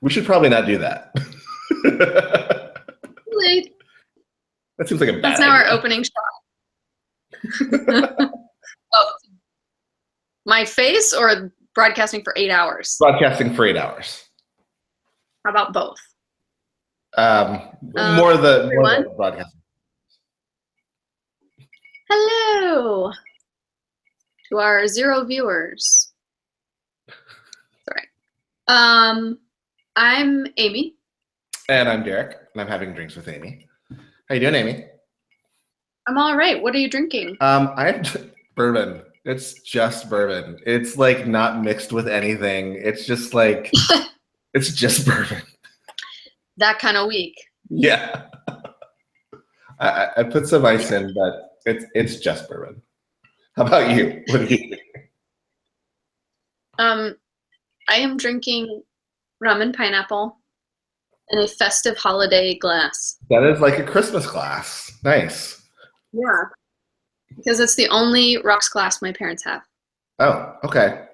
We should probably not do that. Really? That seems like a That's bad now idea. our opening shot. Oh, my face or broadcasting for 8 hours? Broadcasting for 8 hours. How about both? More Everyone. the broadcasting. Hello to our 0 viewers. Sorry. I'm Amy. And I'm Derrick, and I'm having drinks with Amy. How you doing, Amy? I'm all right. What are you drinking? I have bourbon. It's just bourbon. It's like not mixed with anything. It's just like it's just bourbon. That kind of week. Yeah. I put some ice in, but it's just bourbon. How about you? What are you drinking? I am drinking rum and pineapple in a festive holiday glass. That is like a Christmas glass. Nice. Yeah. Because it's the only rocks glass my parents have. Oh, okay.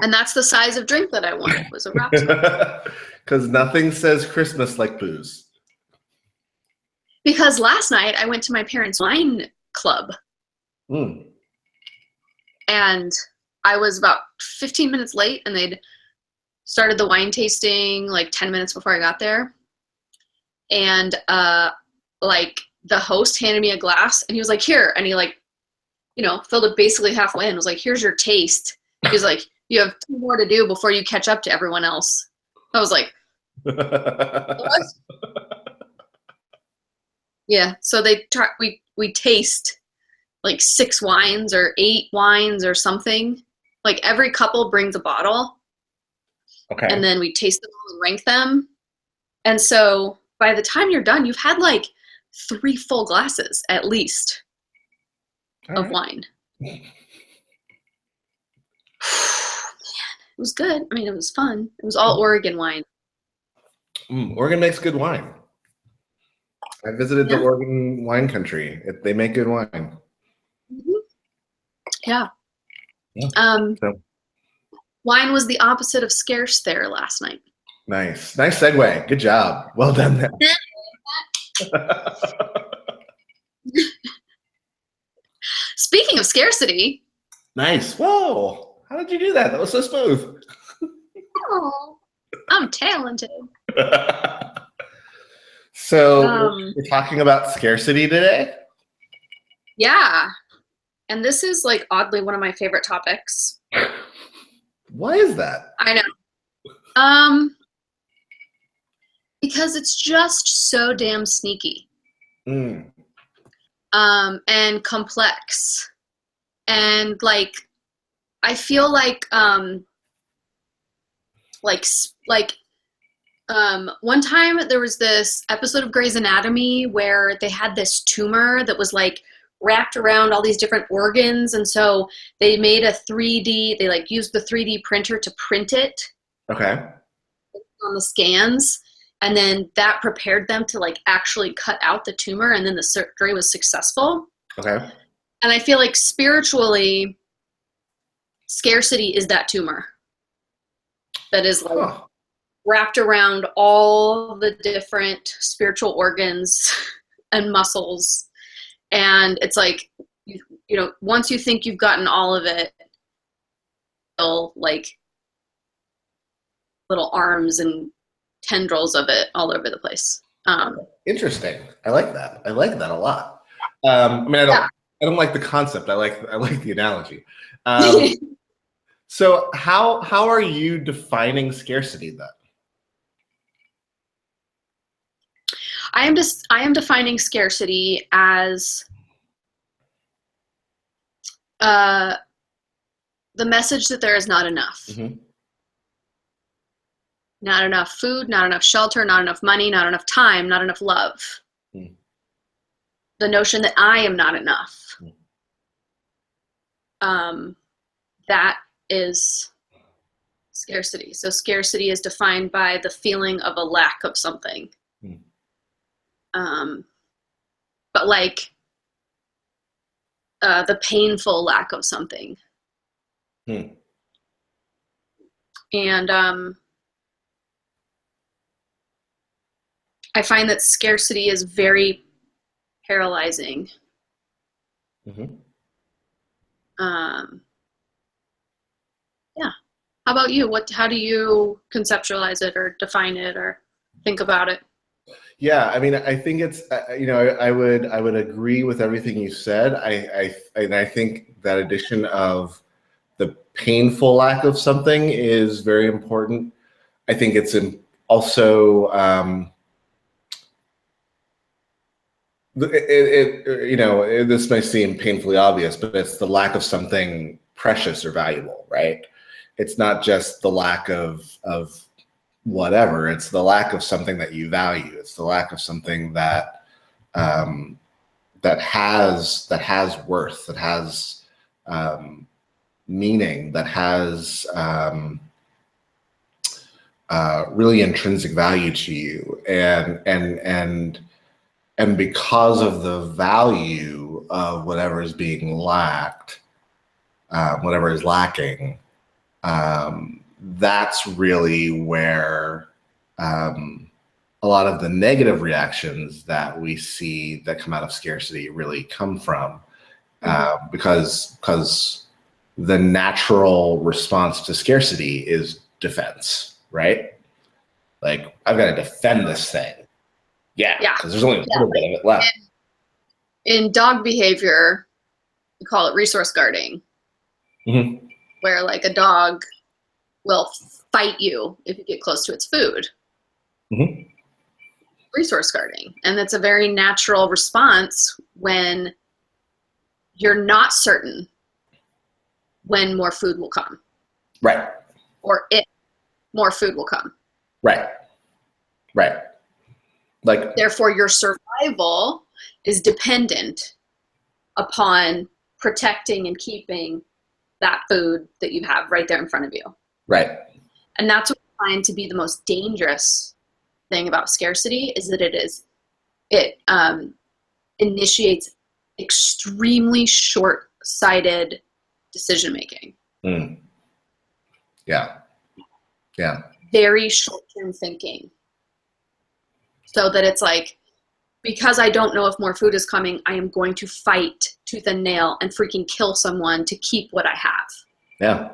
And that's the size of drink that I wanted, was a rocks glass. Because nothing says Christmas like booze. Because last night I went to my parents' wine club. Mm. And I was about 15 minutes late, and they'd started the wine tasting like 10 minutes before I got there. And like the host handed me a glass, and he was like, here. And he like, you know, filled it basically halfway and was like, here's your taste. He was like, you have 2 more to do before you catch up to everyone else. I was like, what? Yeah. So we taste like 6 wines or 8 wines or something. Like every couple brings a bottle. Okay. And then we taste them all and rank them. And so by the time you're done, you've had like 3 full glasses at least of wine. Man, it was good. I mean, it was fun. It was all Oregon wine. Oregon makes good wine. I visited the Oregon wine country. They make good wine. Mm-hmm. Yeah. So. Wine was the opposite of scarce there last night. Nice segue. Good job. Well done there. Speaking of scarcity. Nice. Whoa. How did you do that? That was so smooth. Oh, I'm talented. So we're talking about scarcity today? Yeah. And this is like oddly one of my favorite topics. Why is that? I know. Because it's just so damn sneaky. And complex. And like I feel like one time there was this episode of Grey's Anatomy where they had this tumor that was like wrapped around all these different organs, and so they made a 3D, they like used the 3D printer to print it. Okay. On the scans, and then that prepared them to like actually cut out the tumor, and then the surgery was successful. Okay. And I feel like spiritually, scarcity is that tumor that is like wrapped around all the different spiritual organs and muscles. And it's like, you know, once you think you've gotten all of it, like little arms and tendrils of it all over the place. Interesting. I like that. I like that a lot. I mean, I don't like the concept. I like the analogy. So how are you defining scarcity then? I am defining scarcity as the message that there is not enough. Mm-hmm. Not enough food, not enough shelter, not enough money, not enough time, not enough love. Mm. The notion that I am not enough. That is scarcity. So scarcity is defined by the feeling of a lack of something. But like the painful lack of something. And I find that scarcity is very paralyzing. Mm-hmm. Yeah. How about you? How do you conceptualize it or define it or think about it? Yeah, I mean, I think it's I would agree with everything you said. I think that addition of the painful lack of something is very important. I think it's also this may seem painfully obvious, but it's the lack of something precious or valuable, right? It's not just the lack of whatever. It's the lack of something that you value. It's the lack of something that um, that has worth, that has meaning, that has really intrinsic value to you, and because of the value of whatever is being lacked, whatever is lacking, that's really where a lot of the negative reactions that we see that come out of scarcity really come from, because the natural response to scarcity is defense, right? Like, I've got to defend this thing. Yeah, Yeah. because there's only a little bit of it left. In dog behavior, we call it resource guarding, Mm-hmm. where like a dog will fight you if you get close to its food. Mm-hmm. Resource guarding. And that's a very natural response when you're not certain when more food will come. Right. Or if more food will come. Right. Right. Like, therefore, your survival is dependent upon protecting and keeping that food that you have right there in front of you. right. And that's what I find to be the most dangerous thing about scarcity, is that it initiates extremely short-sighted decision making. Mm. Yeah. Yeah. Very short-term thinking. So that it's like, because I don't know if more food is coming, I am going to fight tooth and nail and freaking kill someone to keep what I have. Yeah.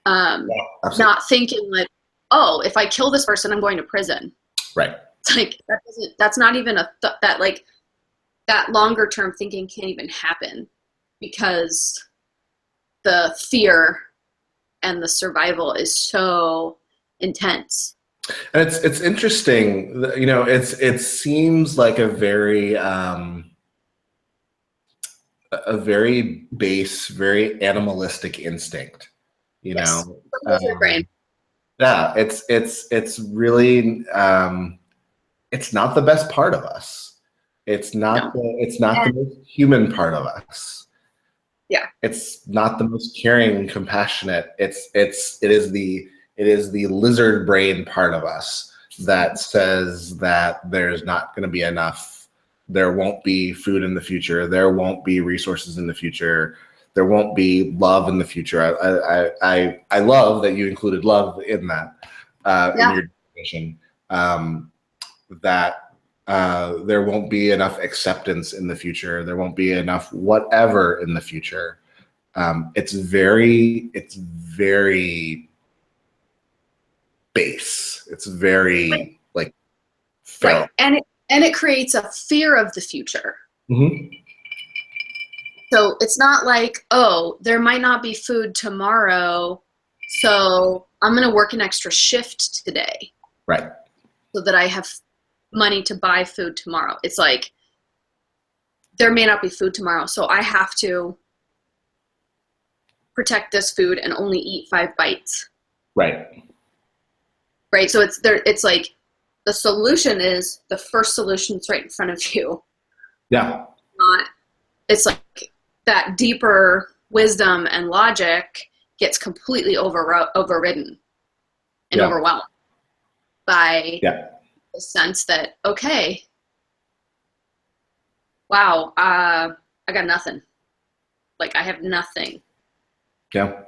Not thinking like, oh, if I kill this person, I'm going to prison. Right. It's like, that's not even that longer term thinking can't even happen, because the fear and the survival is so intense. And it's interesting, it seems like a very base, very animalistic instinct, Yes. know. Your brain. Yeah, it's really it's not the best part of us. It's not the most human part of us. Yeah. It's not the most caring, compassionate. It is the lizard brain part of us that says that there's not going to be enough. There won't be food in the future. There won't be resources in the future. There won't be love in the future. I love that you included love in that, in your definition. That there won't be enough acceptance in the future. There won't be enough whatever in the future. It's very base. It's very like feral. Right. And it creates a fear of the future. Mm-hmm. So it's not like, oh, there might not be food tomorrow, so I'm going to work an extra shift today. Right. So that I have money to buy food tomorrow. It's like, there may not be food tomorrow, so I have to protect this food and only eat 5 bites. Right. Right. So it's like, the solution is the first solution that's right in front of you. Yeah. It's like that deeper wisdom and logic gets completely overridden and overwhelmed by the sense that, okay, wow, I got nothing. Like, I have nothing. Yeah.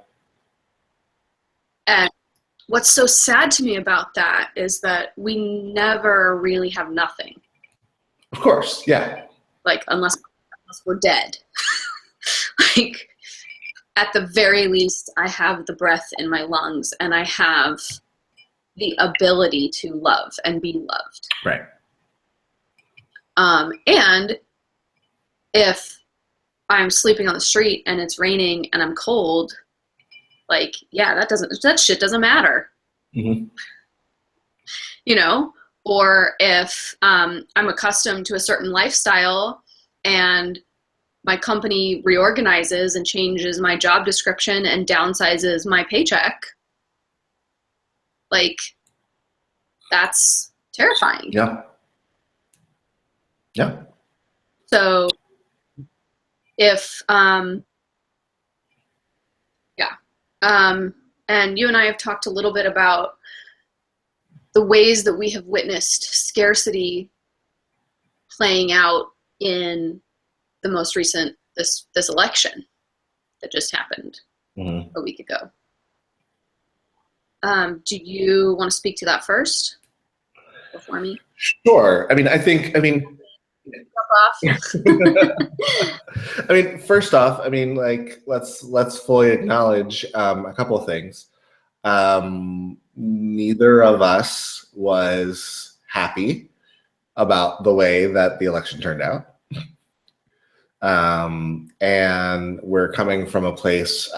And what's so sad to me about that is that we never really have nothing. Of course, yeah. Like, unless we're dead. Like, at the very least, I have the breath in my lungs and I have the ability to love and be loved. Right. And if I'm sleeping on the street and it's raining and I'm cold, like, yeah, that shit doesn't matter. Mm-hmm. You know? Or if I'm accustomed to a certain lifestyle and my company reorganizes and changes my job description and downsizes my paycheck, like, that's terrifying. Yeah. Yeah. So if, and you and I have talked a little bit about the ways that we have witnessed scarcity playing out in the most recent, this election that just happened a week ago. Do you want to speak to that first before me? Sure. First off, like, let's fully acknowledge a couple of things. Neither of us was happy about the way that the election turned out. And we're coming from a place,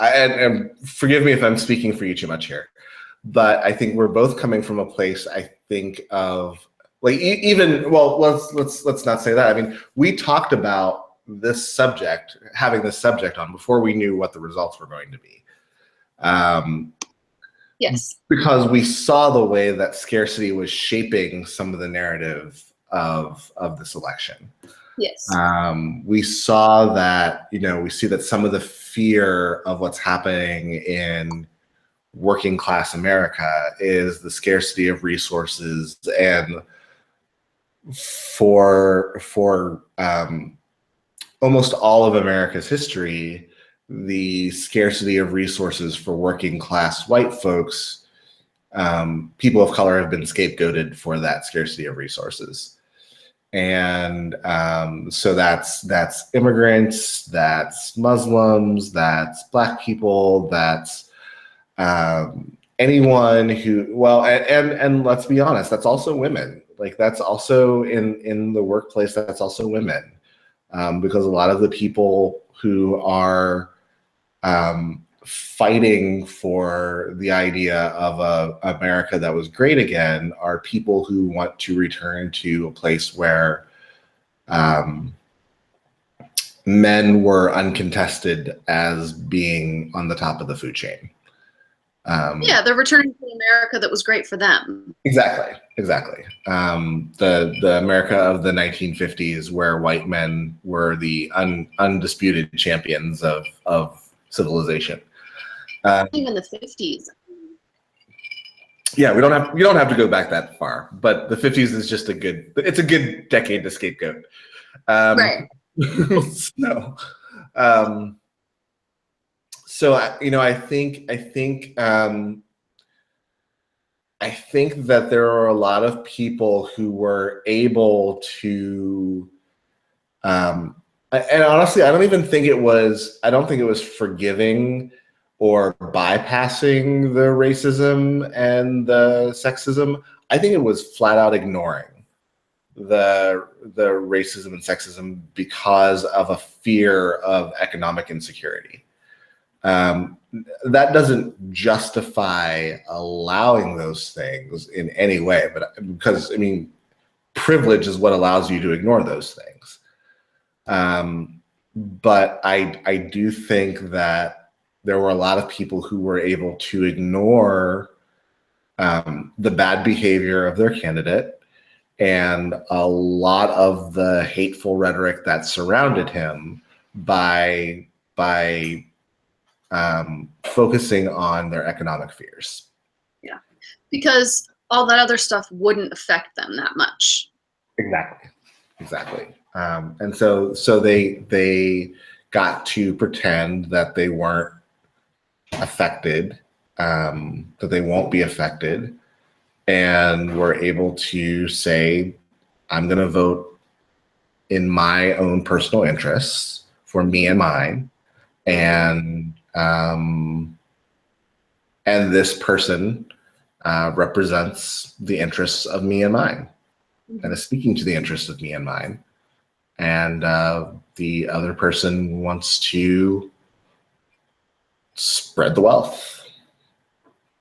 and forgive me if I'm speaking for you too much here, but I think we're both coming from a place, I think, of like, let's not say that. We talked about this subject, having this subject on before we knew what the results were going to be. Yes. Because we saw the way that scarcity was shaping some of the narrative of this election. Yes. We saw that, we see that some of the fear of what's happening in working class America is the scarcity of resources, and for almost all of America's history, the scarcity of resources for working class white folks, people of color have been scapegoated for that scarcity of resources. And so that's immigrants, that's Muslims, that's Black people, that's anyone who, and let's be honest, that's also women. Like, that's also in the workplace, that's also women. Because a lot of the people who are fighting for the idea of a America that was great again are people who want to return to a place where men were uncontested as being on the top of the food chain. They're returning to America that was great for them. Exactly. The America of the 1950s, where white men were the undisputed champions of civilization. Even the 50s. Yeah, we don't have to go back that far, but the 50s is just a good decade to scapegoat. Right. So I think that there are a lot of people who were able to, and honestly, I don't think it was forgiving or bypassing the racism and the sexism. I think it was flat out ignoring the racism and sexism because of a fear of economic insecurity. That doesn't justify allowing those things in any way, but because privilege is what allows you to ignore those things. But I do think that there were a lot of people who were able to ignore the bad behavior of their candidate and a lot of the hateful rhetoric that surrounded him by focusing on their economic fears. Yeah, because all that other stuff wouldn't affect them that much. Exactly. And so they got to pretend that they weren't affected that they won't be affected, and we're able to say, I'm going to vote in my own personal interests for me and mine, and this person represents the interests of me and mine, and is speaking to the interests of me and mine, and the other person wants to spread the wealth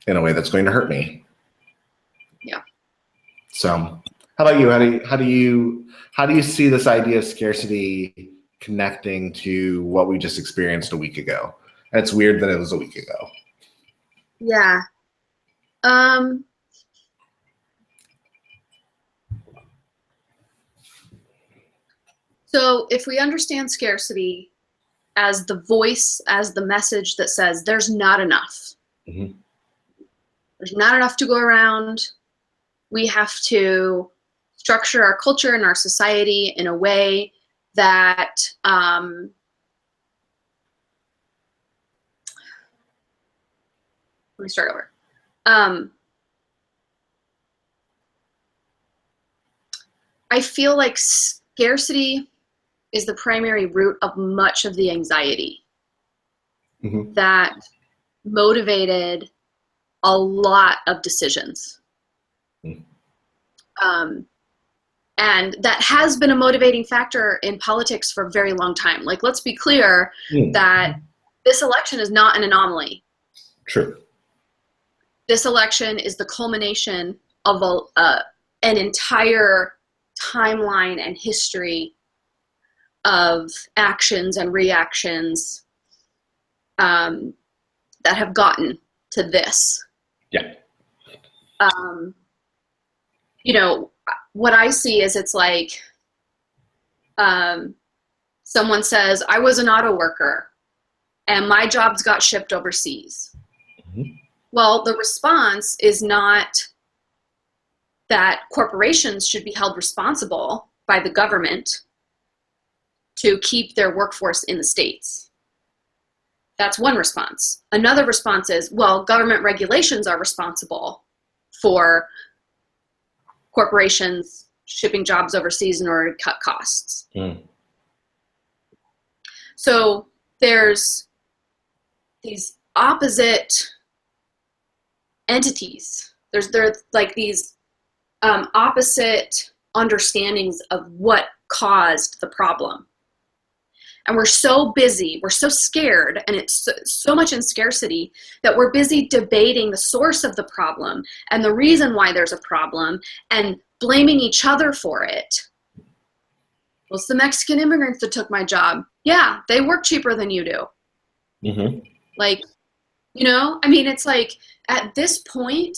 in a way that's going to hurt me. Yeah. So, how about you? How do you see this idea of scarcity connecting to what we just experienced a week ago? And it's weird that it was a week ago. Yeah. So if we understand scarcity as the voice, as the message that says there's not enough. Mm-hmm. There's not enough to go around. We have to structure our culture and our society in a way that let me start over. I feel like scarcity is the primary root of much of the anxiety that motivated a lot of decisions. And that has been a motivating factor in politics for a very long time. Like, let's be clear that this election is not an anomaly. True. This election is the culmination of an entire timeline and history of actions and reactions that have gotten to this. Yeah. You know, what I see is it's like someone says, I was an auto worker and my jobs got shipped overseas. Mm-hmm. Well, the response is not that corporations should be held responsible by the government to keep their workforce in the States. That's one response. Another response is, well, government regulations are responsible for corporations shipping jobs overseas in order to cut costs. So there's these opposite entities. There like these opposite understandings of what caused the problem. And we're so busy, we're so scared, and it's so much in scarcity that we're busy debating the source of the problem and the reason why there's a problem and blaming each other for it. Well, it's the Mexican immigrants that took my job. Yeah, they work cheaper than you do. Mm-hmm. Like, you know, I mean, it's like at this point,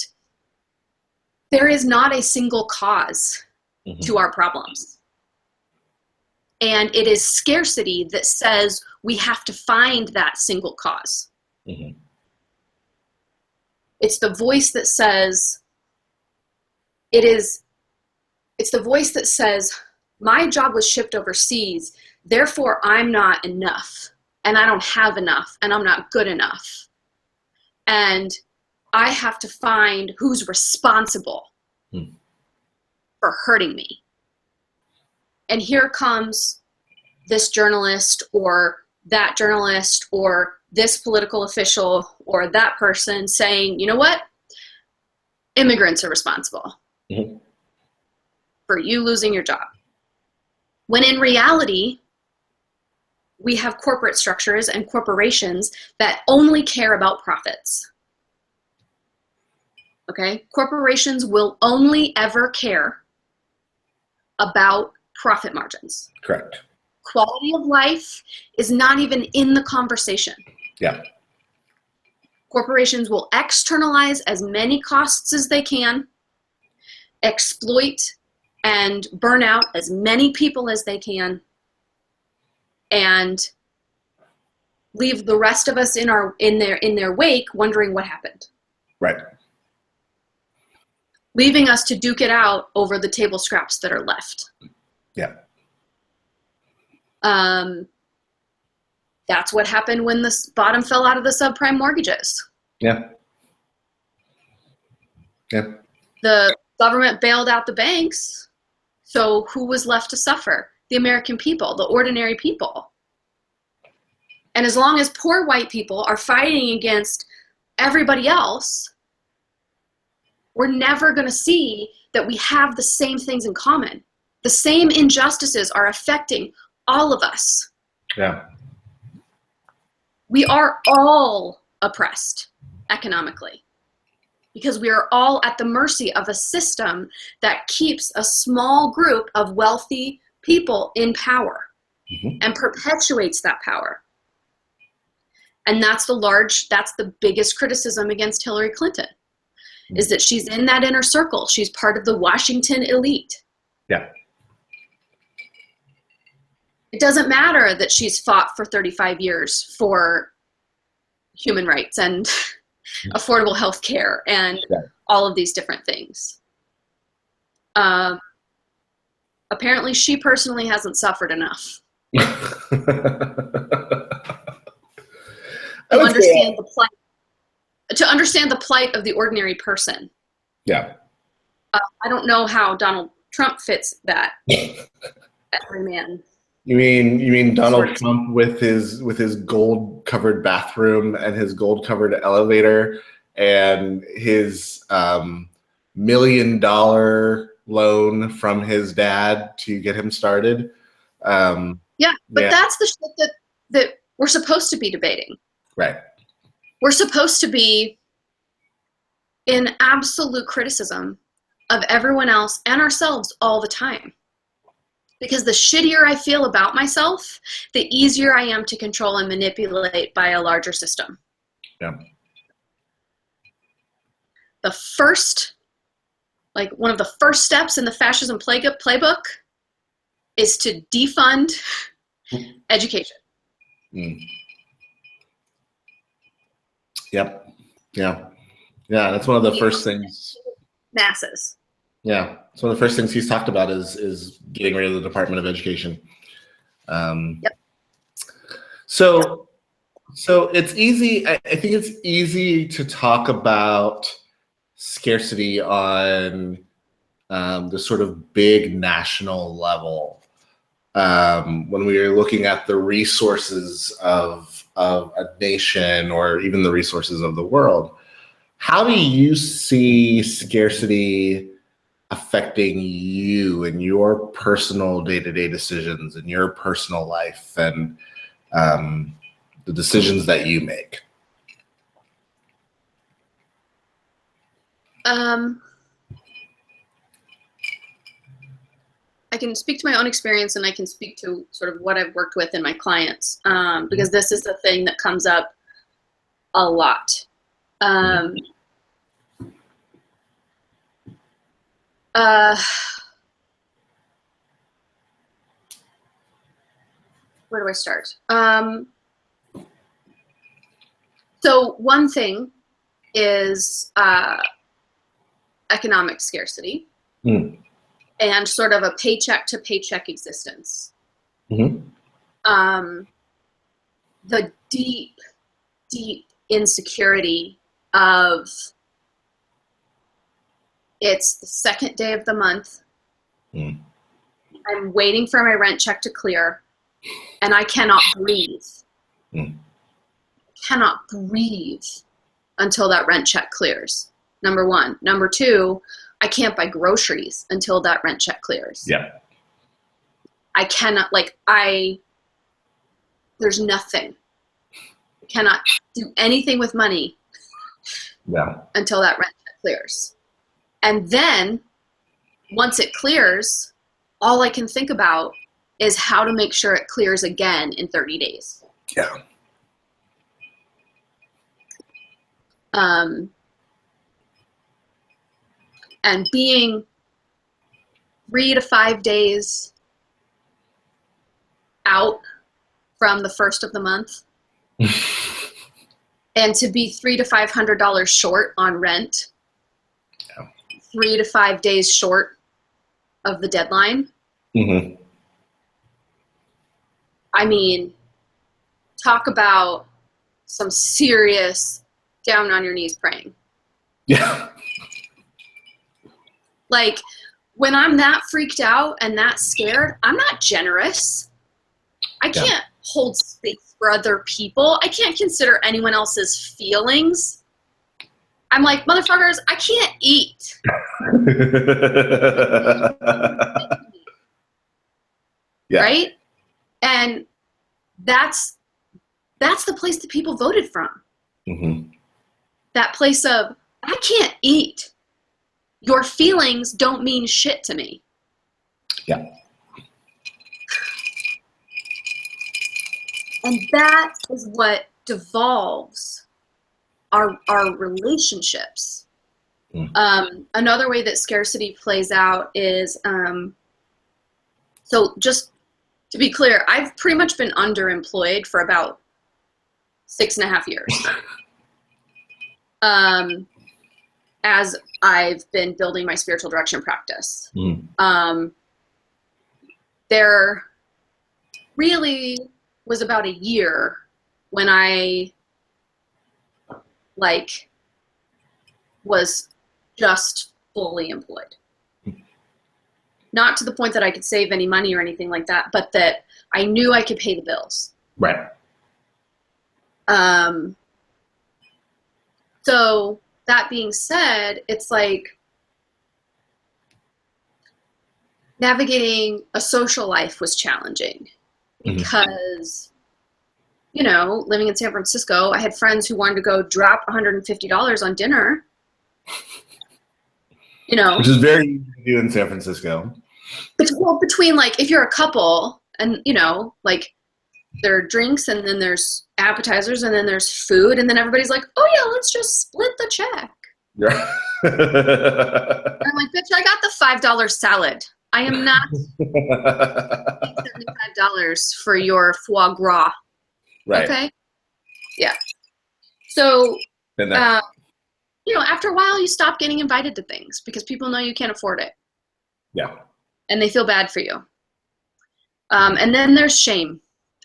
there is not a single cause to our problems. And it is scarcity that says we have to find that single cause. Mm-hmm. It's the voice that says, it's the voice that says, my job was shipped overseas, therefore I'm not enough, and I don't have enough, and I'm not good enough. And I have to find who's responsible for hurting me. And here comes this journalist or that journalist or this political official or that person saying, you know what? Immigrants are responsible for you losing your job. When in reality, we have corporate structures and corporations that only care about profits. Okay? Corporations will only ever care about profit margins. Correct. Quality of life is not even in the conversation. Yeah. Corporations will externalize as many costs as they can, exploit and burn out as many people as they can, and leave the rest of us in their wake wondering what happened. Right. Leaving us to duke it out over the table scraps that are left. Yeah. That's what happened when the bottom fell out of the subprime mortgages. Yeah. Yeah. The government bailed out the banks. So who was left to suffer? The American people, the ordinary people. And as long as poor white people are fighting against everybody else, we're never going to see that we have the same things in common. The same injustices are affecting all of us. Yeah. We are all oppressed economically because we are all at the mercy of a system that keeps a small group of wealthy people in power and perpetuates that power. And that's the biggest criticism against Hillary Clinton, is that she's in that inner circle. She's part of the Washington elite. Yeah. It doesn't matter that she's fought for 35 years for human rights and affordable health care and all of these different things. Apparently, she personally hasn't suffered enough to understand the plight of the ordinary person. Yeah. I don't know how Donald Trump fits that every man. You mean Donald Trump with his gold covered bathroom and his gold covered elevator and his $1 million loan from his dad to get him started? But that's the shit that we're supposed to be debating. Right. We're supposed to be in absolute criticism of everyone else and ourselves all the time. Because the shittier I feel about myself, the easier I am to control and manipulate by a larger system. Yeah. One of the first steps in the fascism playbook is to defund education. Yep. Yeah. Yeah. That's one of the first things. Masses. Yeah. So one of the first things he's talked about is getting rid of the Department of Education. Yep. So it's easy. I think it's easy to talk about scarcity on the sort of big national level when we are looking at the resources of a nation or even the resources of the world. How do you see scarcity affecting you and your personal day-to-day decisions and your personal life and the decisions that you make? I can speak to my own experience and I can speak to sort of what I've worked with in my clients because this is the thing that comes up a lot. Where do I start? So one thing is economic scarcity and sort of a paycheck to paycheck existence. The deep, deep insecurity of it's the second day of the month. I'm waiting for my rent check to clear and I cannot breathe. Cannot breathe until that rent check clears. Number one. Number two, I can't buy groceries until that rent check clears. Yeah. I cannot, there's nothing. I cannot do anything with money until that rent check clears. And then once it clears, all I can think about is how to make sure it clears again in 30 days. Yeah. And being 3 to 5 days out from the first of the month and to be $300 to $500 short on rent, 3 to 5 days short of the deadline. I mean, talk about some serious down on your knees praying. Yeah. Like, when I'm that freaked out and that scared, I'm not generous. I can't hold space for other people. I can't consider anyone else's feelings. I'm like, motherfuckers, I can't eat. Yeah. Right? And that's the place that people voted from. Mm-hmm. That place of, I can't eat. Your feelings don't mean shit to me. Yeah. And that is what devolves our relationships. Another way that scarcity plays out is, so just to be clear, I've pretty much been underemployed for about 6.5 years. As I've been building my spiritual direction practice. There really was about a year when I was just fully employed. Not to the point that I could save any money or anything like that, but that I knew I could pay the bills. Right. So that being said, it's like navigating a social life was challenging because, living in San Francisco, I had friends who wanted to go drop $150 on dinner. Which is very easy to do in San Francisco. Between if you're a couple and, there are drinks and then there's appetizers and then there's food and then everybody's like, oh yeah, let's just split the check. Yeah. I'm like, bitch, I got the $5 salad. I am not $75 for your foie gras. Right. Okay. Yeah. So, after a while you stop getting invited to things because people know you can't afford it. Yeah. And they feel bad for you. And then there's shame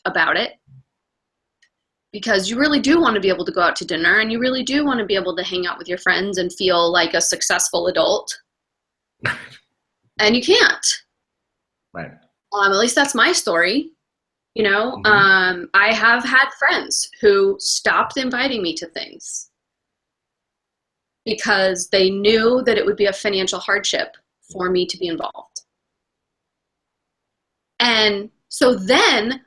about it because you really do want to be able to go out to dinner and you really do want to be able to hang out with your friends and feel like a successful adult. And you can't. Right. At least that's my story. I have had friends who stopped inviting me to things because they knew that it would be a financial hardship for me to be involved. And so then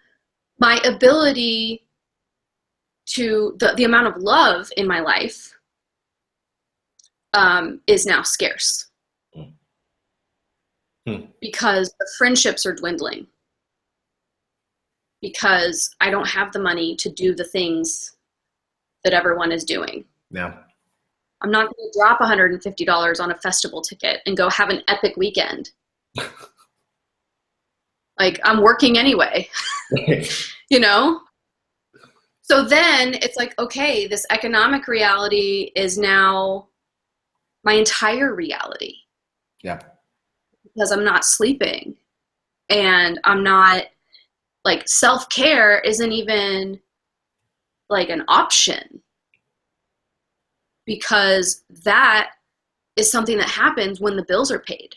my ability to, the amount of love in my life is now scarce. Because the friendships are dwindling. Because I don't have the money to do the things that everyone is doing. Yeah. I'm not going to drop $150 on a festival ticket and go have an epic weekend. I'm working anyway. So then it's like, okay, this economic reality is now my entire reality. Yeah. Because I'm not sleeping and I'm not self-care isn't even an option because that is something that happens when the bills are paid.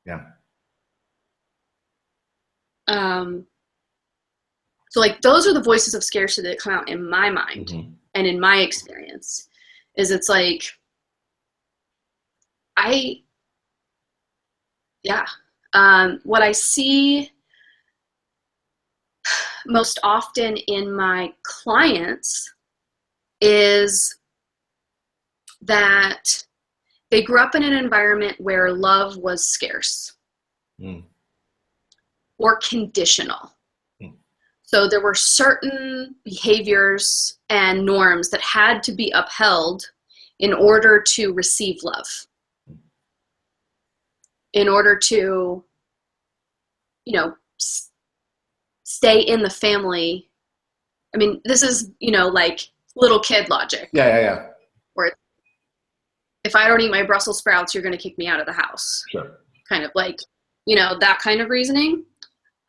Yeah. So those are the voices of scarcity that come out in my mind and in my experience is it's what I see most often in my clients is that they grew up in an environment where love was scarce or conditional. So there were certain behaviors and norms that had to be upheld in order to receive love, in order to, stay in the family. I mean, this is, little kid logic. Yeah. Where if I don't eat my Brussels sprouts, you're going to kick me out of the house. Sure. Kind of that kind of reasoning.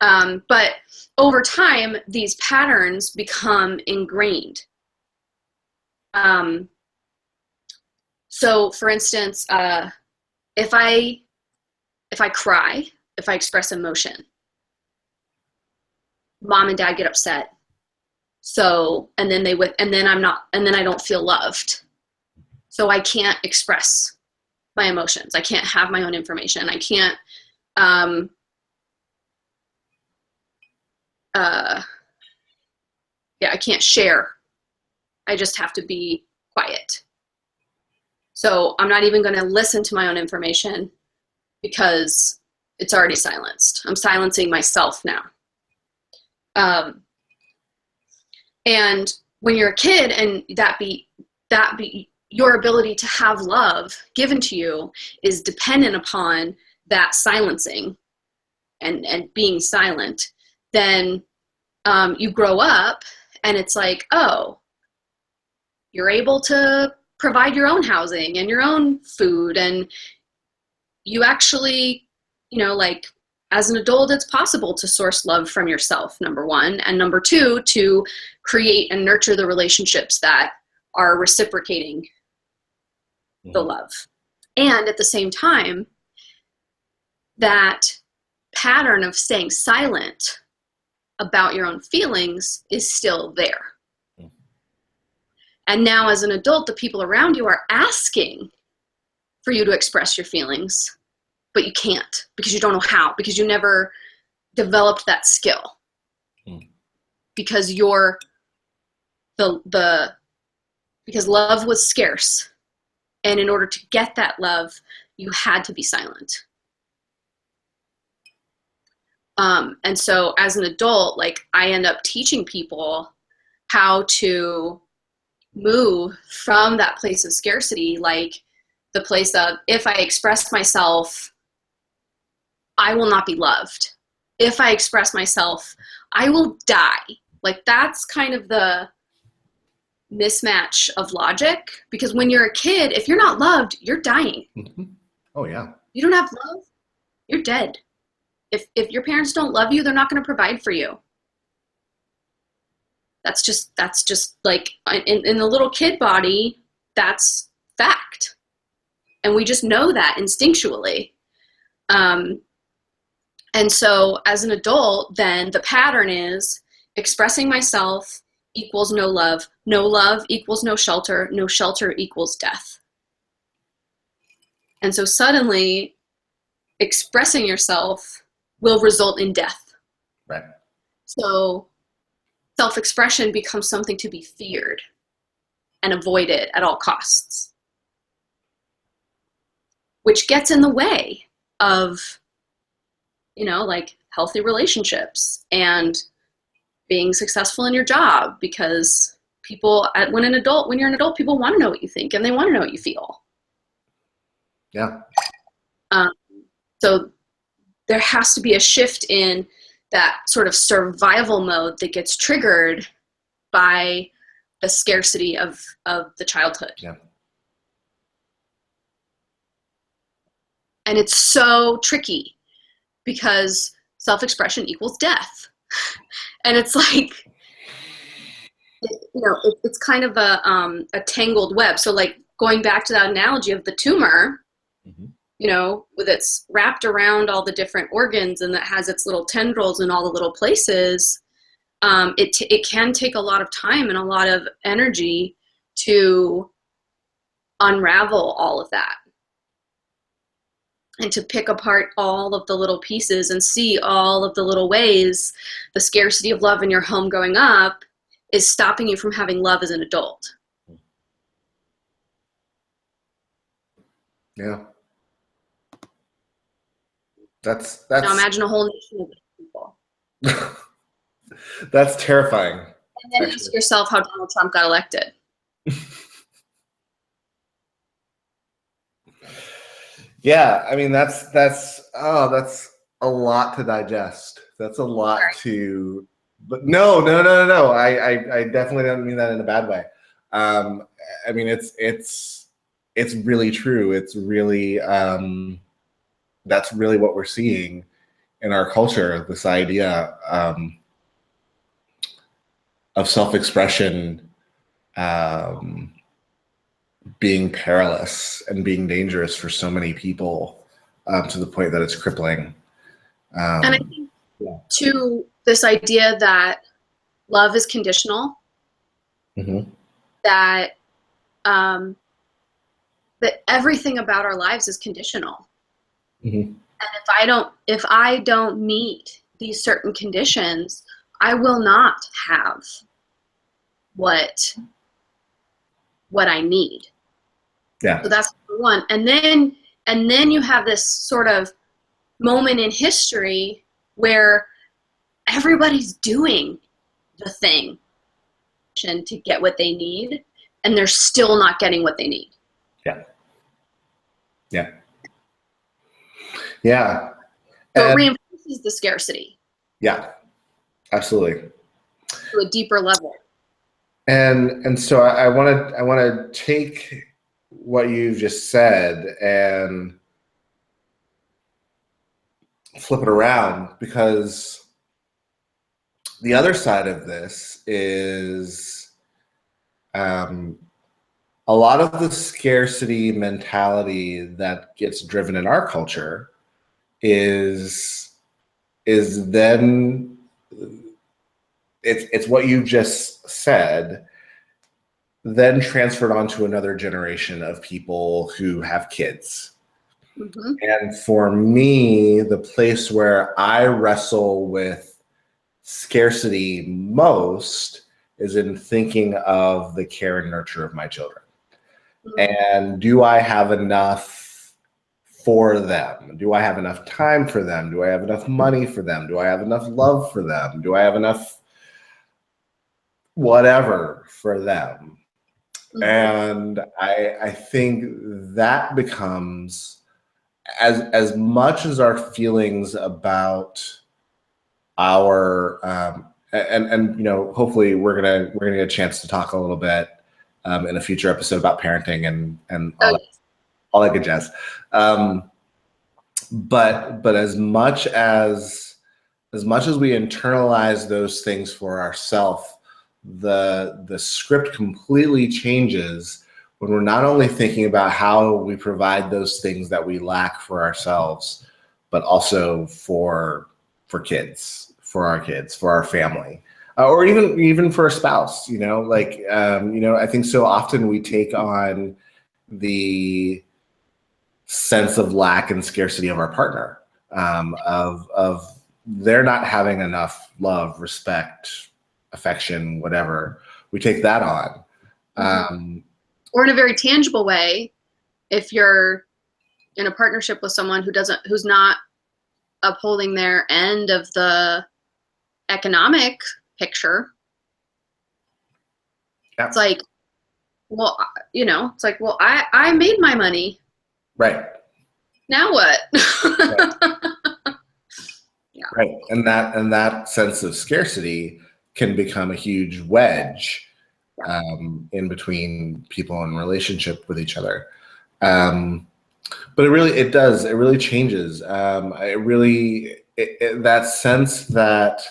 But over time, these patterns become ingrained. So for instance, if I if I cry, if I express emotion, mom and dad get upset. So, and then I don't feel loved. So I can't express my emotions. I can't have my own information. I can't, I can't share. I just have to be quiet. So I'm not even going to listen to my own information because it's already silenced. I'm silencing myself now. And when you're a kid and that be your ability to have love given to you is dependent upon that silencing and being silent, then you grow up and it's like, oh, you're able to provide your own housing and your own food, and you actually, like, as an adult, it's possible to source love from yourself, number one, and number two, to create and nurture the relationships that are reciprocating the love. And at the same time, that pattern of staying silent about your own feelings is still there. And now as an adult, the people around you are asking for you to express your feelings, but you can't because you don't know how, because you never developed that skill. Because you're because love was scarce. And in order to get that love, you had to be silent. And so as an adult, like, I end up teaching people how to move from that place of scarcity, like the place of, if I express myself, I will not be loved. If I express myself, I will die. Like, that's kind of the mismatch of logic, because when you're a kid, if you're not loved, you're dying. Oh yeah. You don't have love, you're dead. If your parents don't love you, they're not going to provide for you. That's just like, in the little kid body, that's fact. And we just know that instinctually. And so as an adult, then the pattern is expressing myself equals no love equals no shelter equals death. And so suddenly expressing yourself will result in death. Right. So self-expression becomes something to be feared and avoided at all costs, which gets in the way of, like, healthy relationships and being successful in your job, because when you're an adult, people want to know what you think and they want to know what you feel. Yeah. So there has to be a shift in that sort of survival mode that gets triggered by the scarcity of the childhood. Yeah. And it's so tricky because self-expression equals death. And it's like, it's kind of a tangled web. So, like, going back to that analogy of the tumor, with its wrapped around all the different organs and that has its little tendrils in all the little places, it can take a lot of time and a lot of energy to unravel all of that and to pick apart all of the little pieces and see all of the little ways the scarcity of love in your home growing up is stopping you from having love as an adult. Yeah. That's now imagine a whole nation of people. That's terrifying. And then ask yourself how Donald Trump got elected. Yeah, I mean, that's a lot to digest. That's a lot but no. I definitely don't mean that in a bad way. I mean, it's really true. It's really, that's really what we're seeing in our culture, this idea of self-expression being perilous and being dangerous for so many people. to the point that it's crippling. And I think to this idea that love is conditional, that that everything about our lives is conditional. And if I don't meet these certain conditions, I will not have what I need. Yeah. So that's one. And then you have this sort of moment in history where everybody's doing the thing to get what they need, and they're still not getting what they need. Yeah. Yeah. Yeah. So it reinforces the scarcity. Yeah, absolutely. To a deeper level. And so I want to take what you've just said and flip it around, because the other side of this is a lot of the scarcity mentality that gets driven in our culture is then it's what you just said, then transferred onto another generation of people who have kids. And for me, the place where I wrestle with scarcity most is in thinking of the care and nurture of my children. And do I have enough for them? Do I have enough time for them? Do I have enough money for them? Do I have enough love for them? Do I have enough whatever for them? And I think that becomes as much as our feelings about our and you know, hopefully we're gonna get a chance to talk a little bit in a future episode about parenting and all that good jazz. But as much as we internalize those things for ourselves, the script completely changes when we're not only thinking about how we provide those things that we lack for ourselves, but also for kids, for our family, or even for a spouse. You know, like I think so often we take on the sense of lack and scarcity of our partner, of they're not having enough love, respect, affection, whatever. We take that on. Or in a very tangible way, if you're in a partnership with someone who's not upholding their end of the economic picture, it's like, well, I made my money. Right. Now what? Right. Right. And that sense of scarcity can become a huge wedge in between people in relationship with each other. But it really changes. That sense that,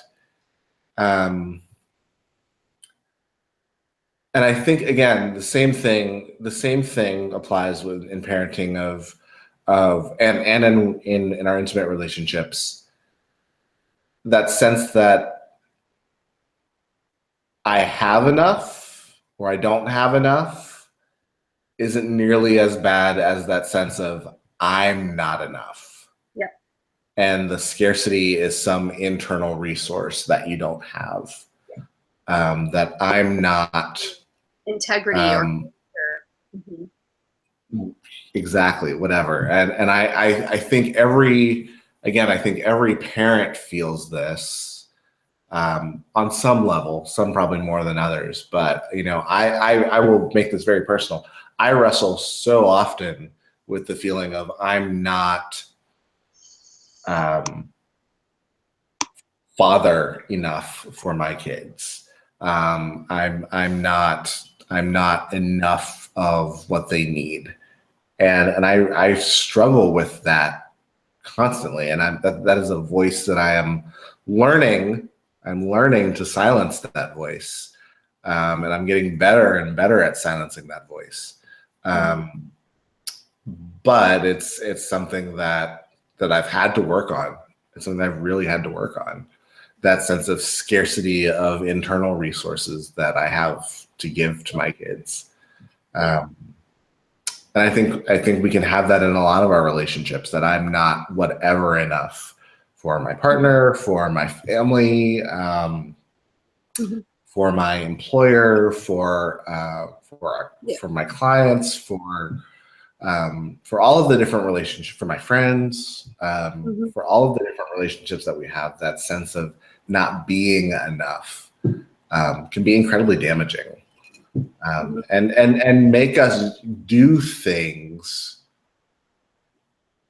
and I think, again, the same thing applies in parenting and in our intimate relationships. That sense that I have enough or I don't have enough isn't nearly as bad as that sense of I'm not enough. Yeah. And the scarcity is some internal resource that you don't have. That I'm not integrity exactly, whatever. And I think every parent feels this on some level, some probably more than others. But I will make this very personal. I wrestle so often with the feeling of I'm not father enough for my kids. I'm not enough of what they need, and I struggle with that constantly. And that is a voice that I am learning. I'm learning to silence that voice, and I'm getting better and better at silencing that voice. But it's something that I've had to work on. It's something I've really had to work on. That sense of scarcity of internal resources that I have to give to my kids. And I think we can have that in a lot of our relationships, that I'm not whatever enough for my partner, for my family, for my employer, for my clients, for all of the different relationships, for my friends, for all of the different relationships that we have. That sense of not being enough can be incredibly damaging. And make us do things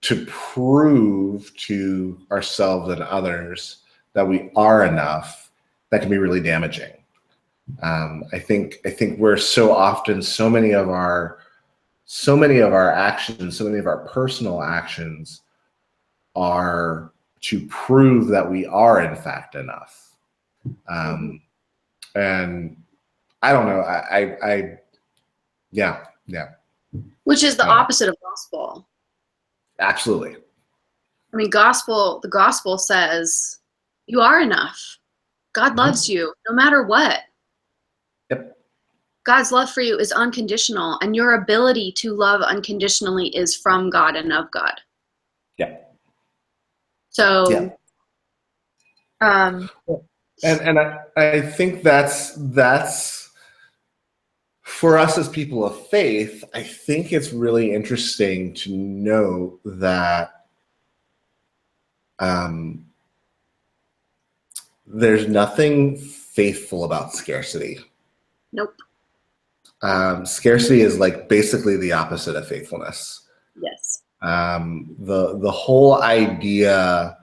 to prove to ourselves and others that we are enough. That can be really damaging. I think we're so often, so many of our actions, so many of our personal actions are to prove that we are in fact enough. And I don't know. Yeah. Which is the opposite of gospel. Absolutely. I mean, the gospel says you are enough. God loves you no matter what. Yep. God's love for you is unconditional, and your ability to love unconditionally is from God and of God. Yeah. So, and I think that's for us as people of faith. I think it's really interesting to know that there's nothing faithful about scarcity. Nope. Scarcity is like basically the opposite of faithfulness. Yes. The whole idea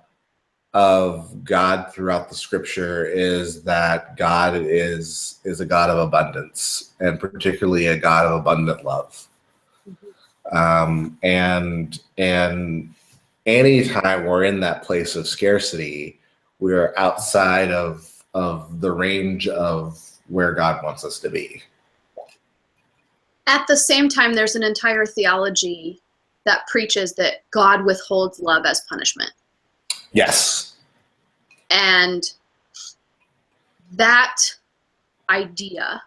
of God throughout the scripture is that God is a God of abundance, and particularly a God of abundant love. And anytime we're in that place of scarcity, we're outside of the range of where God wants us to be. At the same time, there's an entire theology that preaches that God withholds love as punishment. Yes. And that idea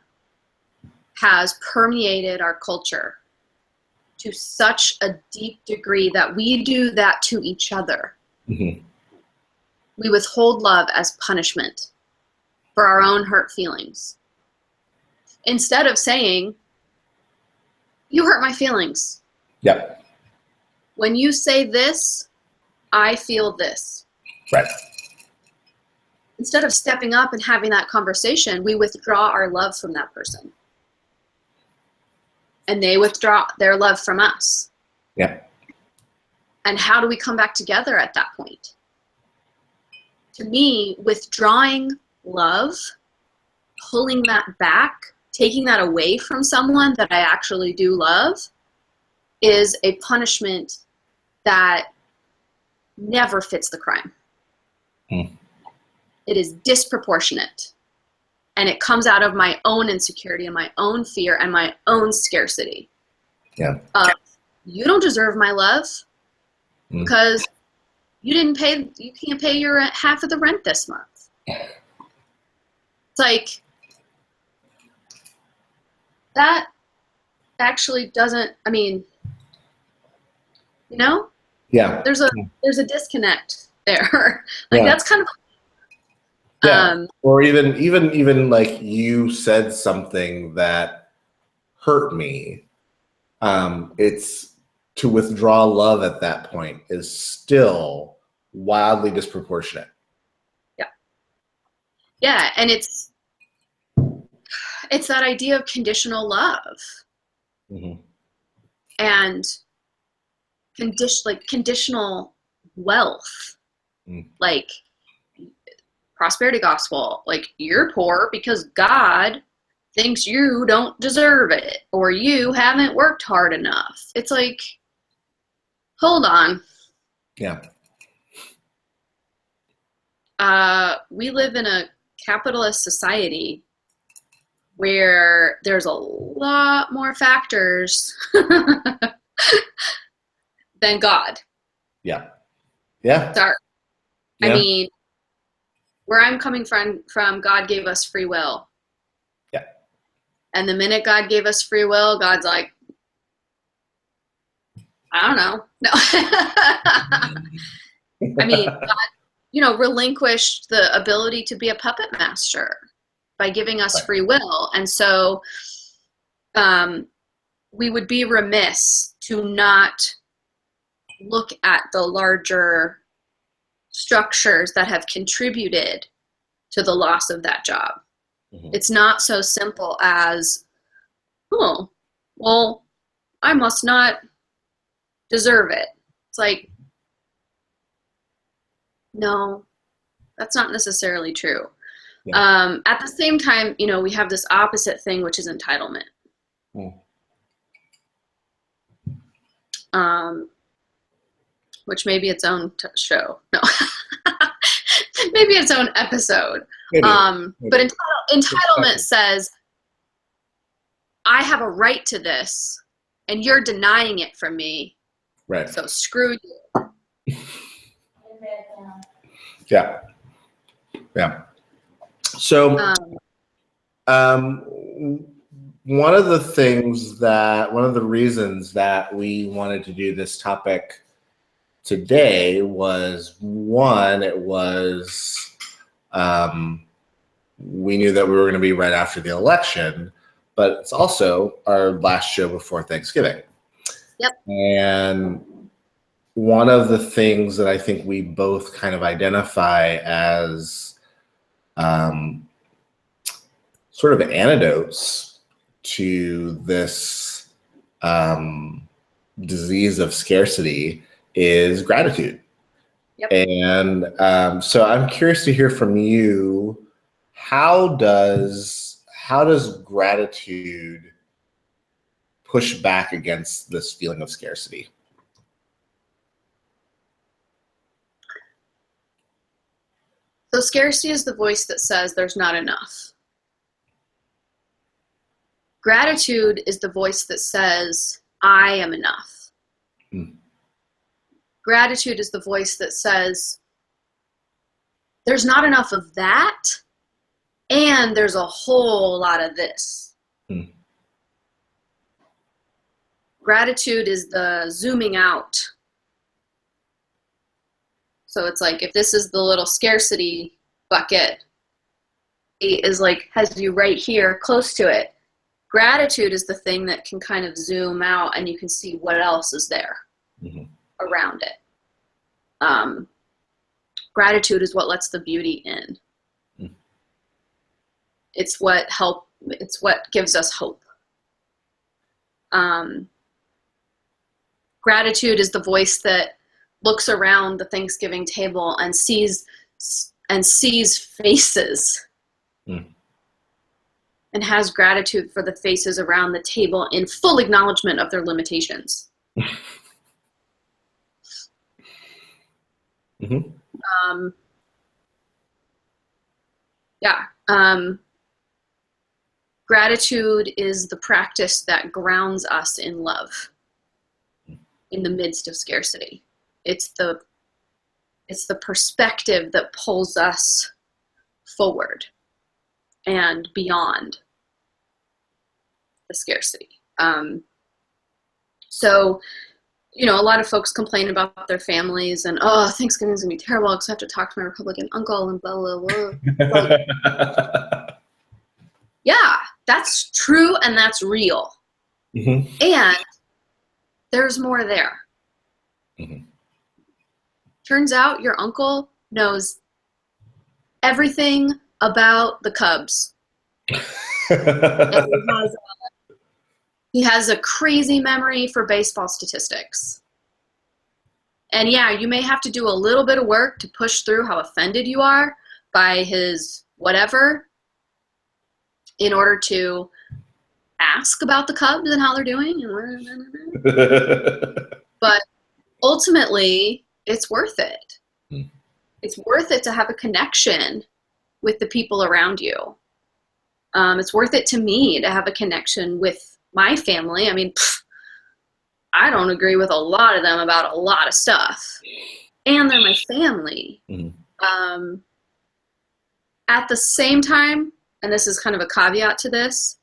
has permeated our culture to such a deep degree that we do that to each other. We withhold love as punishment for our own hurt feelings. Instead of saying, you hurt my feelings. Yep. When you say this, I feel this. Right. Instead of stepping up and having that conversation, we withdraw our love from that person. And they withdraw their love from us. Yeah. And how do we come back together at that point? To me, withdrawing love, pulling that back, taking that away from someone that I actually do love, is a punishment that never fits the crime. It is disproportionate. And it comes out of my own insecurity and my own fear and my own scarcity. Yeah. You don't deserve my love because you can't pay your half of the rent this month. It's like, that actually doesn't, I mean, you know? Yeah. There's a disconnect there. Like, that's kind of, or even like you said something that hurt me. It's to withdraw love at that point is still wildly disproportionate. Yeah, and it's that idea of conditional love. And conditional wealth. Like prosperity gospel, like you're poor because God thinks you don't deserve it, or you haven't worked hard enough. It's like, hold on. Yeah. We live in a capitalist society where there's a lot more factors than God. Yeah. Yeah. Start. Yeah. I mean, where I'm coming from, God gave us free will. Yeah. And the minute God gave us free will, God's like, I don't know. No. I mean, God, relinquished the ability to be a puppet master by giving us Right. free will. And so we would be remiss to not look at the larger structures that have contributed to the loss of that job. Mhm. It's not so simple as, oh, well, I must not deserve it. It's like, no, that's not necessarily true. Yeah. At the same time, we have this opposite thing, which is entitlement. Which may be its own show. No, maybe its own episode. Maybe. But entitlement says, I have a right to this, and you're denying it from me. Right. So screw you. Yeah. Yeah. So, one of the reasons that we wanted to do this topic today was, one, we knew that we were going to be right after the election, but it's also our last show before Thanksgiving. Yep. And one of the things that I think we both kind of identify as sort of antidotes to this disease of scarcity is gratitude. Yep. And so I'm curious to hear from you, how does gratitude push back against this feeling of scarcity? So scarcity is the voice that says there's not enough. Gratitude is the voice that says, I am enough. Gratitude is the voice that says, there's not enough of that, and there's a whole lot of this. Gratitude is the zooming out. So it's like, if this is the little scarcity bucket, it is like, has you right here close to it. Gratitude is the thing that can kind of zoom out and you can see what else is there around it. Gratitude is what lets the beauty in. It's what gives us hope. Gratitude is the voice that looks around the Thanksgiving table and sees faces and has gratitude for the faces around the table in full acknowledgement of their limitations. Gratitude is the practice that grounds us in love in the midst of scarcity. It's the perspective that pulls us forward and beyond the scarcity. So, a lot of folks complain about their families and, oh, Thanksgiving's gonna be terrible because I have to talk to my Republican uncle and blah, blah, blah. Yeah, that's true and that's real. And there's more there. Turns out your uncle knows everything about the Cubs. And he has a crazy memory for baseball statistics. And yeah, you may have to do a little bit of work to push through how offended you are by his whatever in order to ask about the Cubs and how they're doing. But ultimately, it's worth it. It's worth it to have a connection with the people around you. It's worth it to me to have a connection with my family. I mean, I don't agree with a lot of them about a lot of stuff. and they're my family. At the same time, and this is kind of a caveat to this,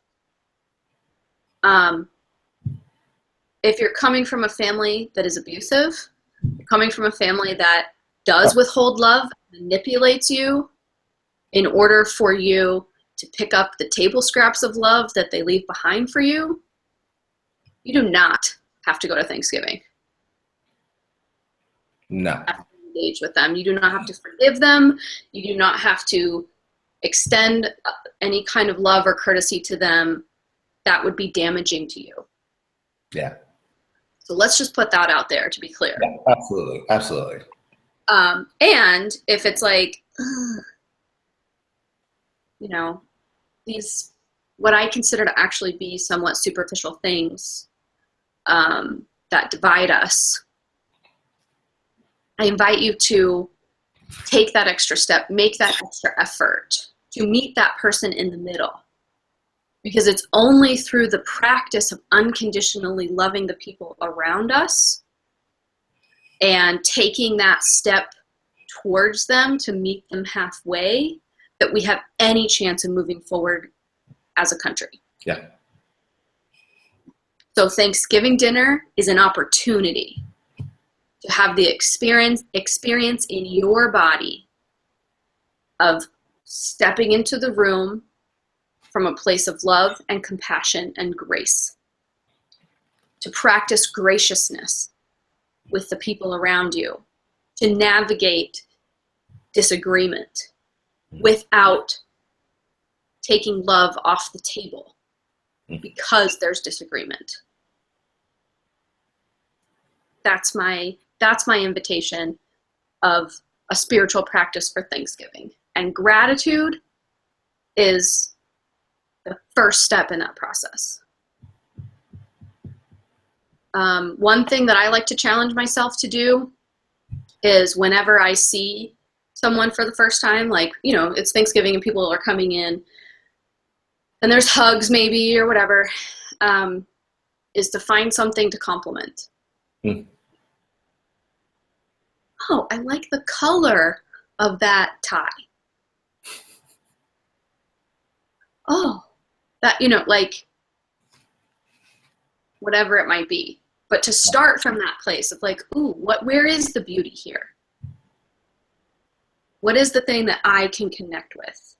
if you're coming from a family that is abusive, coming from a family that does withhold love, manipulates you in order for you to pick up the table scraps of love that they leave behind for you, you do not have to go to Thanksgiving. No. You have to engage with them. You do not have to forgive them. You do not have to extend any kind of love or courtesy to them that would be damaging to you. Yeah. So let's just put that out there to be clear. Yeah, absolutely. Absolutely. And if it's like, you know, these, what I consider to actually be somewhat superficial things that divide us, I invite you to take that extra step, make that extra effort to meet that person in the middle. Because it's only through the practice of unconditionally loving the people around us and taking that step towards them to meet them halfway that we have any chance of moving forward as a country. Yeah. So Thanksgiving dinner is an opportunity to have the experience in your body of stepping into the room from a place of love and compassion and grace, to practice graciousness with the people around you, to navigate disagreement without taking love off the table because there's disagreement. That's my invitation of a spiritual practice for Thanksgiving. And gratitude is the first step in that process. One thing that I like to challenge myself to do is whenever I see someone for the first time, like, you know, it's Thanksgiving and people are coming in and there's hugs maybe or whatever, is to find something to compliment. Oh, I like the color of that tie. Oh, that, you know, like whatever it might be. But to start from that place of like, ooh, where is the beauty here? What is the thing that I can connect with?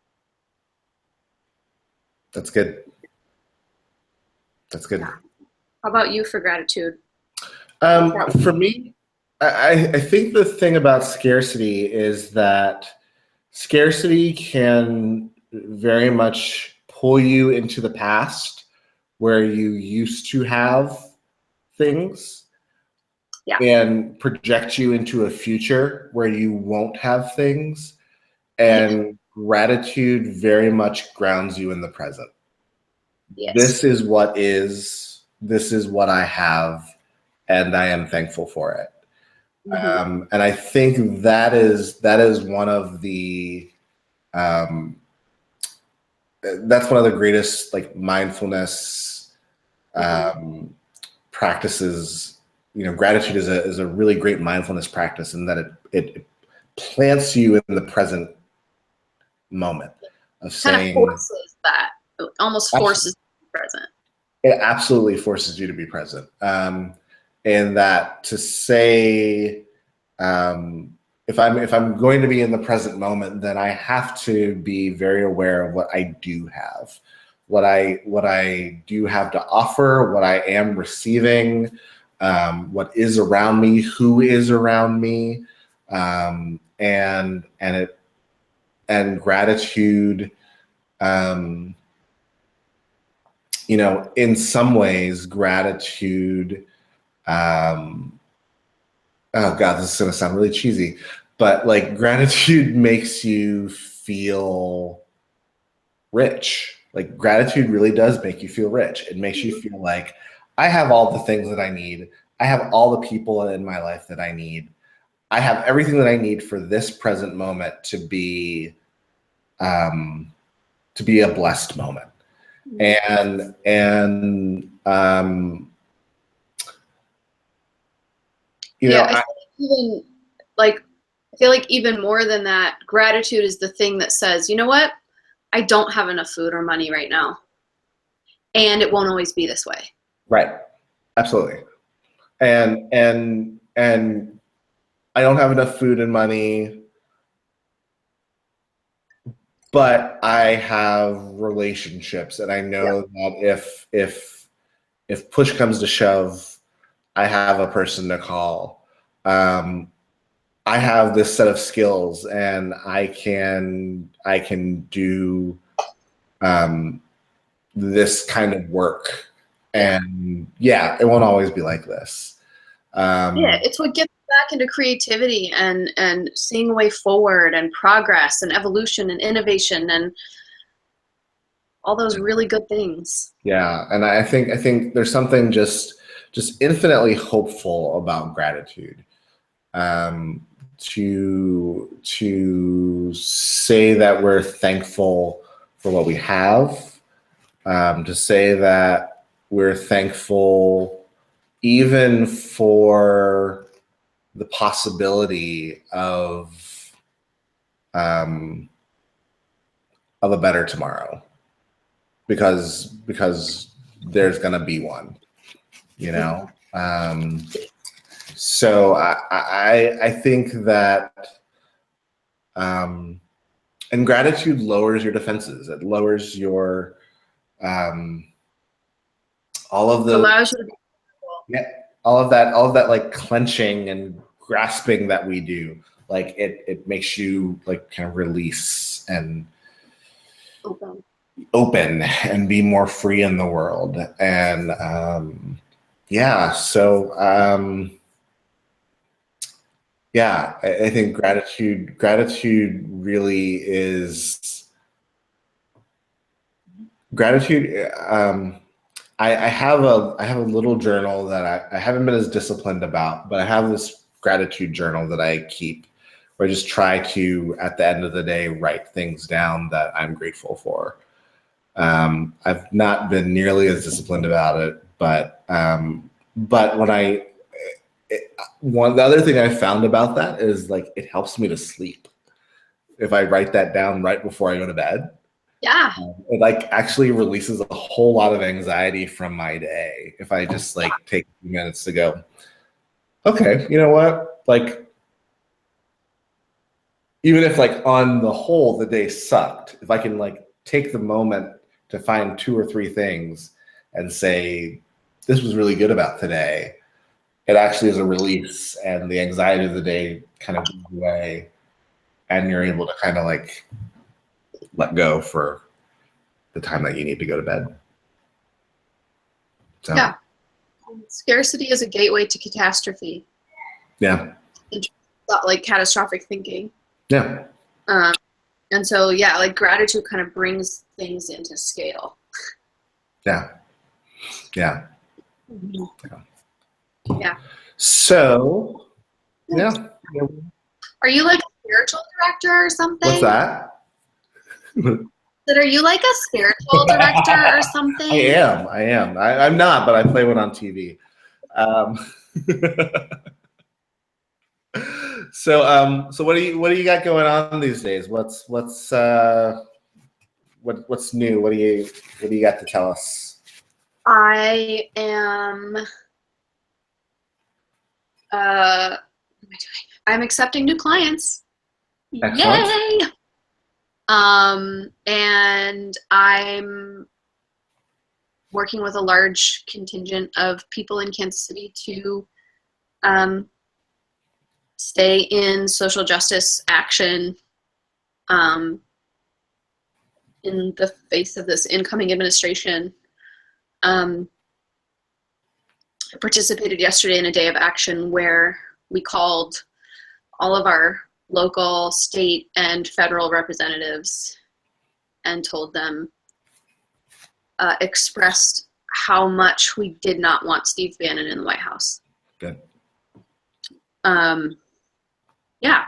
That's good. That's good. Yeah. How about you for gratitude? For me, I think the thing about scarcity is that scarcity can very much pull you into the past where you used to have things, and project you into a future where you won't have things. And gratitude very much grounds you in the present. Yes. This is what is, this is what I have, and I am thankful for it. And I think that is one of the that's one of the greatest like mindfulness practices. You know, gratitude is a really great mindfulness practice in that it plants you in the present moment of saying, kind of forces that. It almost forces you to be present. It absolutely forces you to be present. And that to say, if I'm going to be in the present moment, then I have to be very aware of what I do have, what I do have to offer, what I am receiving, what is around me, who is around me, and gratitude. You know, in some ways, gratitude. Oh God, this is going to sound really cheesy, but like gratitude makes you feel rich. Like gratitude really does make you feel rich. It makes you feel like I have all the things that I need. I have all the people in my life that I need. I have everything that I need for this present moment to be a blessed moment. And you know, I think even like, I feel like even more than that, gratitude is the thing that says, you know what? I don't have enough food or money right now. And it won't always be this way. Right. Absolutely. And I don't have enough food and money, but I have relationships, and I know that if push comes to shove, I have a person to call. I have this set of skills, and I can do this kind of work. And yeah, it won't always be like this. It's what gets back into creativity and seeing a way forward and progress and evolution and innovation and all those really good things. Yeah, and I think there's something just infinitely hopeful about gratitude. To say that we're thankful for what we have, to say that we're thankful even for the possibility of a better tomorrow, because there's gonna be one, you know. So I think that, and gratitude lowers your defenses. It lowers your all of the Allows you to be all of that like clenching and grasping that we do. Like it makes you like kind of release and open and be more free in the world. And I think gratitude really is gratitude. I have a little journal that I haven't been as disciplined about, but I have this gratitude journal that I keep, where I just try to, at the end of the day, write things down that I'm grateful for. I've not been nearly as disciplined about it, but when the other thing I found about that is like it helps me to sleep if I write that down right before I go to bed. Yeah. It like actually releases a whole lot of anxiety from my day if I just like take a few minutes to go, okay, you know what? Like, even if like on the whole the day sucked, if I can like take the moment to find 2 or 3 things and say, this was really good about today, it actually is a release, and the anxiety of the day kind of goes away, and you're able to kind of like let go for the time that you need to go to bed. So, yeah. Scarcity is a gateway to catastrophe. Yeah. Like catastrophic thinking. Yeah. And so, yeah, like gratitude kind of brings things into scale. Yeah. Yeah. Mm-hmm. Yeah. So, yeah. Are you like a spiritual director or something? What's that? Are you like a spiritual director or something? I am. I'm not, but I play one on TV. So what do you got going on these days? What's new? What do you got to tell us? I am. What am I doing? I'm accepting new clients. Excellent. Yay! And I'm working with a large contingent of people in Kansas City to stay in social justice action in the face of this incoming administration. I participated yesterday in a day of action where we called all of our local, state, and federal representatives and told them, expressed how much we did not want Steve Bannon in the White House. Good. Yeah.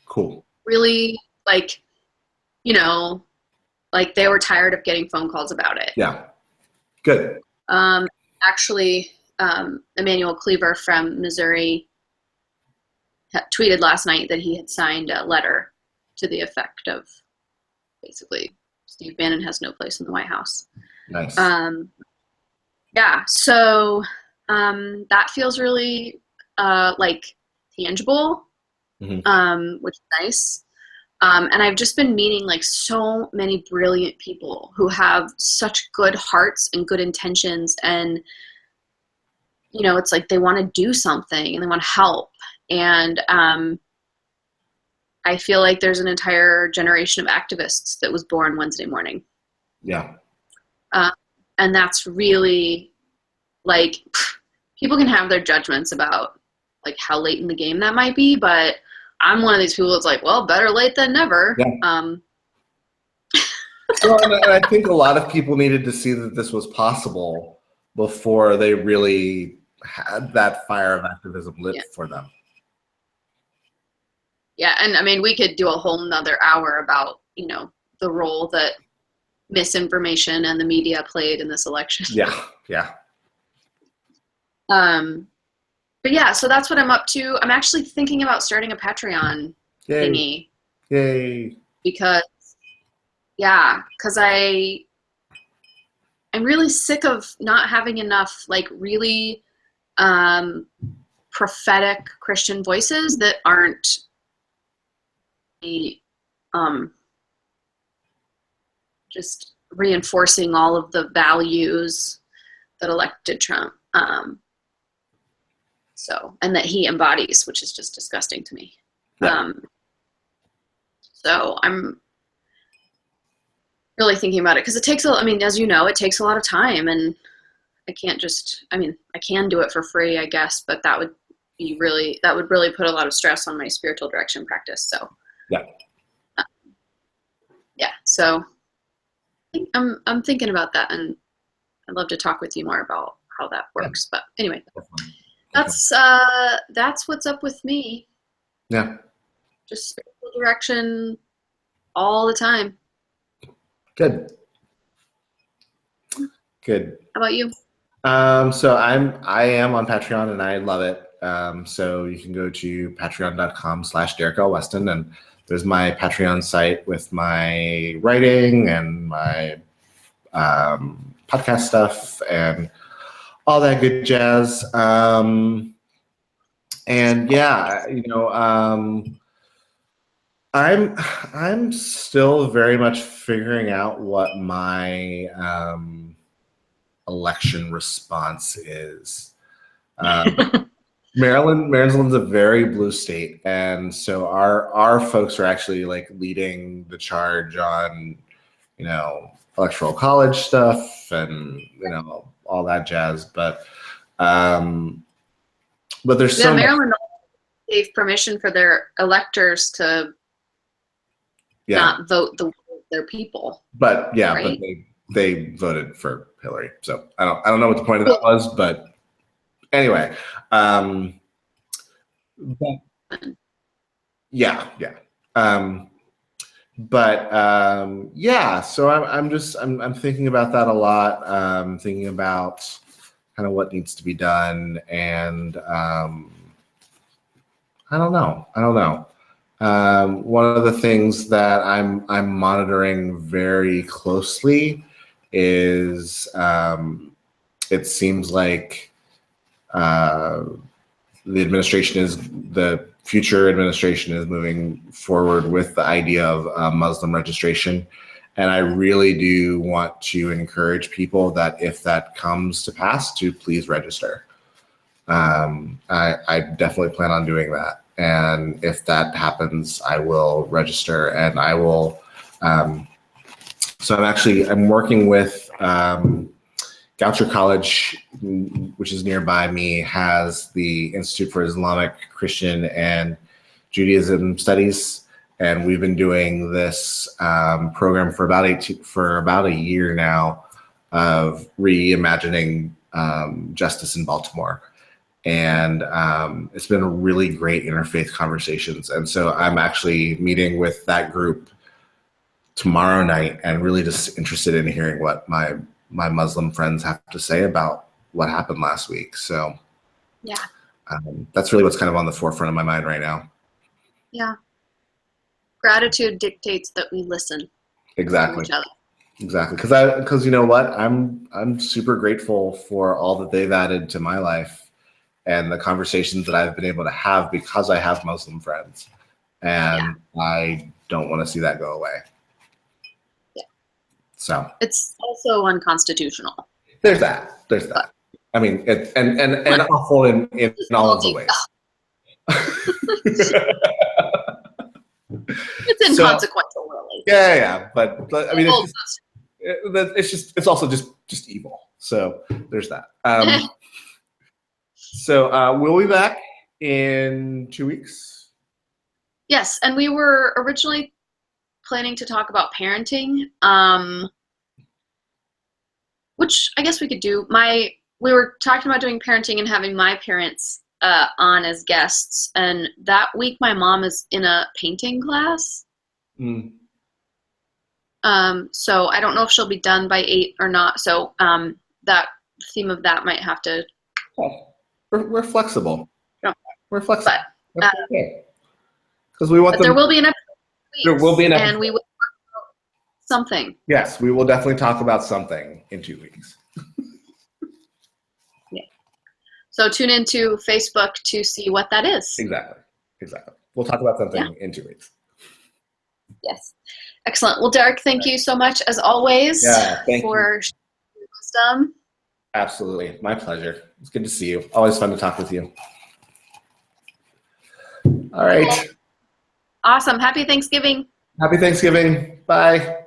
Cool. Really, like, like they were tired of getting phone calls about it. Yeah. Good. Actually, Emmanuel Cleaver from Missouri tweeted last night that he had signed a letter to the effect of basically Steve Bannon has no place in the White House. Nice. Yeah, so that feels really like tangible, which is nice. And I've just been meeting like so many brilliant people who have such good hearts and good intentions, and you know, it's like they want to do something and they want to help. And I feel like there's an entire generation of activists that was born Wednesday morning. Yeah. And that's really like, people can have their judgments about like how late in the game that might be, but I'm one of these people that's like, well, better late than never. Yeah. Well, and I think a lot of people needed to see that this was possible before they really had that fire of activism lit for them. Yeah, and I mean, we could do a whole nother hour about, you know, the role that misinformation and the media played in this election. Yeah, yeah. But yeah, so that's what I'm up to. I'm actually thinking about starting a Patreon thingy. Yay. Because I'm really sick of not having enough like really prophetic Christian voices that aren't just reinforcing all of the values that elected Trump. And that he embodies, which is just disgusting to me. Yeah. So I'm really thinking about it because it takes as you know, it takes a lot of time, and I can't just, I can do it for free, I guess, but that would really put a lot of stress on my spiritual direction practice. So so I'm thinking about that, and I'd love to talk with you more about how that works. But anyway, that's what's up with me. Yeah. Just spiritual direction all the time. Good. How about you? So I am on Patreon and I love it. So you can go to patreon.com/Derrick L. Weston, and there's my Patreon site with my writing and my podcast stuff and all that good jazz. And yeah, you know, I'm still very much figuring out what my election response is. Maryland's a very blue state, and so our folks are actually like leading the charge on, you know, electoral college stuff and, you know, all that jazz. But there's so Maryland gave permission for their electors to not vote the will of their people. But right? But they voted for Hillary. So I don't know what the point of that was, but anyway. So I'm thinking about that a lot. Thinking about kind of what needs to be done, and I don't know. One of the things that I'm monitoring very closely is it seems like the future administration is moving forward with the idea of Muslim registration. And I really do want to encourage people that if that comes to pass, to please register. I definitely plan on doing that. And if that happens, I will register, and I will. So I'm working with Goucher College, which is nearby me, has the Institute for Islamic, Christian, and Judaism Studies, and we've been doing this program for about a year now of reimagining justice in Baltimore. And it's been a really great interfaith conversations. And so I'm actually meeting with that group tomorrow night, and really just interested in hearing what my Muslim friends have to say about what happened last week. So That's really what's kind of on the forefront of my mind right now. Yeah. Gratitude dictates that we listen Exactly. to each other. Exactly. Because you know what? I'm super grateful for all that they've added to my life and the conversations that I've been able to have because I have Muslim friends. And I don't want to see that go away. Yeah. So it's also unconstitutional. There's that. I mean, and awful in all of the ways. It's inconsequential, really. Yeah. But I mean, it's also just evil. So there's that. So we'll be back in 2 weeks. Yes, and we were originally planning to talk about parenting, which I guess we could do. We were talking about doing parenting and having my parents on as guests, and that week my mom is in a painting class. So I don't know if she'll be done by 8 or not. So that theme of that might have to. We're flexible. No. We're flexible. Because we want them. There will be an episode. There will be an episode. And we will talk about something. Yes, we will definitely talk about something in 2 weeks. Yeah. So tune into Facebook to see what that is. Exactly. We'll talk about something in 2 weeks. Yes. Excellent. Well, Derrick, thank you so much as always for your wisdom. Absolutely. My pleasure. It's good to see you. Always fun to talk with you. All right. Awesome. Happy Thanksgiving. Happy Thanksgiving. Bye.